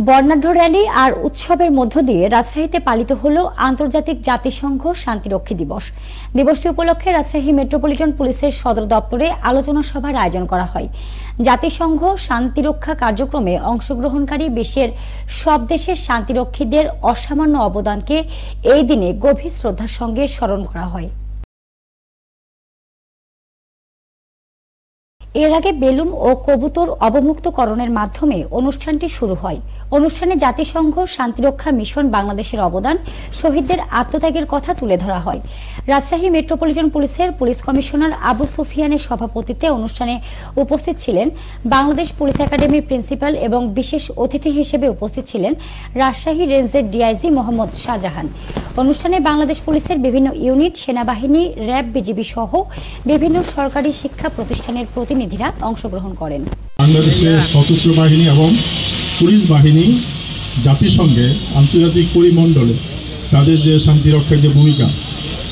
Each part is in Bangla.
বর্ণাঢ্য র্যালি আর উৎসবের মধ্য দিয়ে রাজশাহীতে পালিত হল আন্তর্জাতিক জাতিসংঘ শান্তিরক্ষী দিবস। দিবসটি উপলক্ষে রাজশাহী মেট্রোপলিটন পুলিশের সদর দপ্তরে আলোচনা সভার আয়োজন করা হয়। জাতিসংঘ শান্তিরক্ষা কার্যক্রমে অংশগ্রহণকারী বিশ্বের সব দেশের শান্তিরক্ষীদের অসামান্য অবদানকে এই দিনে গভীর শ্রদ্ধার সঙ্গে স্মরণ করা হয়। এর আগে বেলুন ও কবুতর অবমুক্তকরণের মাধ্যমে অনুষ্ঠানটি শুরু হয়। অনুষ্ঠানে জাতিসংঘ শান্তিরক্ষা মিশন বাংলাদেশের অবদান, শহীদদের আত্মত্যাগের কথা তুলে ধরা হয়। রাজশাহী মেট্রোপলিটন পুলিশের পুলিশ কমিশনার আবু সুফিয়ানের সভাপতিত্বে অনুষ্ঠানে উপস্থিত ছিলেন বাংলাদেশ পুলিশ একাডেমির প্রিন্সিপাল এবং বিশেষ অতিথি হিসেবে উপস্থিত ছিলেন রাজশাহী রেঞ্জের ডিআইজি মোহাম্মদ শাহজাহান। অনুষ্ঠানে বাংলাদেশ পুলিশের বিভিন্ন ইউনিট, সেনাবাহিনী, র্যাব, বিজিবি সহ বিভিন্ন সরকারি শিক্ষা প্রতিষ্ঠানের প্রতিনিধিরা অংশগ্রহণ করেন। বাংলাদেশের সশস্ত্র বাহিনী এবং পুলিশ বাহিনী জাতিসংঘে আন্তর্জাতিক পরিমণ্ডলে তাদের যে শান্তিরক্ষার যে ভূমিকা,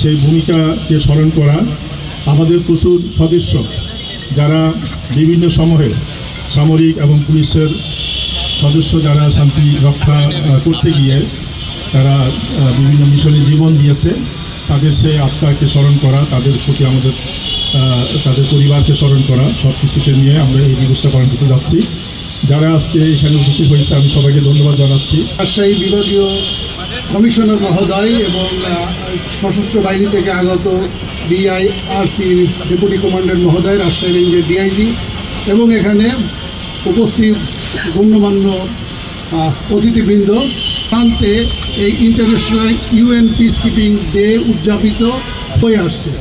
সেই ভূমিকাকে স্মরণ করা, আমাদের প্রচুর সদস্য যারা বিভিন্ন সময়ে সামরিক এবং পুলিশের সদস্য যারা শান্তি রক্ষা করতে গিয়ে তারা বিভিন্ন মিশনে জীবন দিয়েছে, তাদের সেই আত্মাকে স্মরণ করা, তাদের প্রতি আমাদের তাদের পরিবারকে স্মরণ করা, সব কিছুকে নিয়ে আমরা এই দিবসটা পালন করতে যাচ্ছি। যারা আজকে এখানে উপস্থিত হয়েছে আমি সবাইকে ধন্যবাদ জানাচ্ছি। রাজশাহী বিভাগীয় কমিশনার মহোদয় এবং সশস্ত্র বাহিনী থেকে আগত বিআইআরসির ডেপুটি কমান্ডার মহোদয়, রাজশাহী রেঞ্জের ডিআইজি এবং এখানে উপস্থিত গণ্যমান্য অতিথিবৃন্দ, প্রান্তে এই international UN peace keeping day উদযাপিত হয়ে আসছে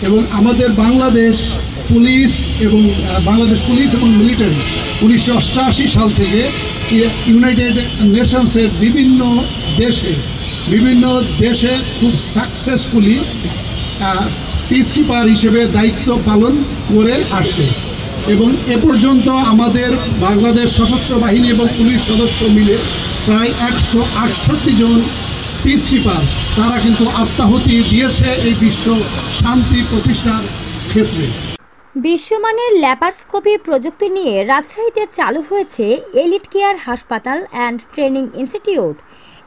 এবং আমাদের বাংলাদেশ পুলিশ এবং মিলিটারি 1988 সাল থেকে ইউনাইটেড নেশনসের বিভিন্ন দেশে খুব সাকসেসফুলি পিসকিপার হিসেবে দায়িত্ব পালন করে আসছে এবং এ পর্যন্ত আমাদের বাংলাদেশ সশস্ত্র বাহিনী এবং পুলিশ সদস্য মিলে প্রায় 168 জন পিসকিপার তারা কিন্তু আত্মাহুতি দিয়েছে এই বিশ্ব শান্তি প্রতিষ্ঠার ক্ষেত্রে। বিশ্বমানের ল্যাপারস্কোপি প্রযুক্তি নিয়ে রাজশাহীতে চালু হয়েছে এলিট কেয়ার হাসপাতাল অ্যান্ড ট্রেনিং ইনস্টিটিউট।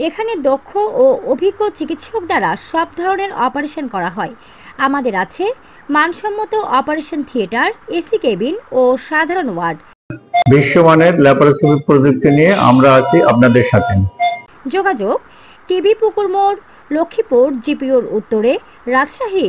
এখানে দক্ষ ও অভিজ্ঞ চিকিৎসক দ্বারা সব ধরনের অপারেশন করা হয়। আমাদের আছে মানসম্মত অপারেশন থিয়েটার, এসি কেবিন ও সাধারণ ওয়ার্ড। বিশ্বমানের ল্যাপারস্কোপি প্রযুক্তি নিয়ে আমরা আছি আপনাদের সাথে। যোগাযোগ টিবি পুকুর মোড়, লক্ষ্মীপুর, জিপিওর উত্তরে, রাজশাহী।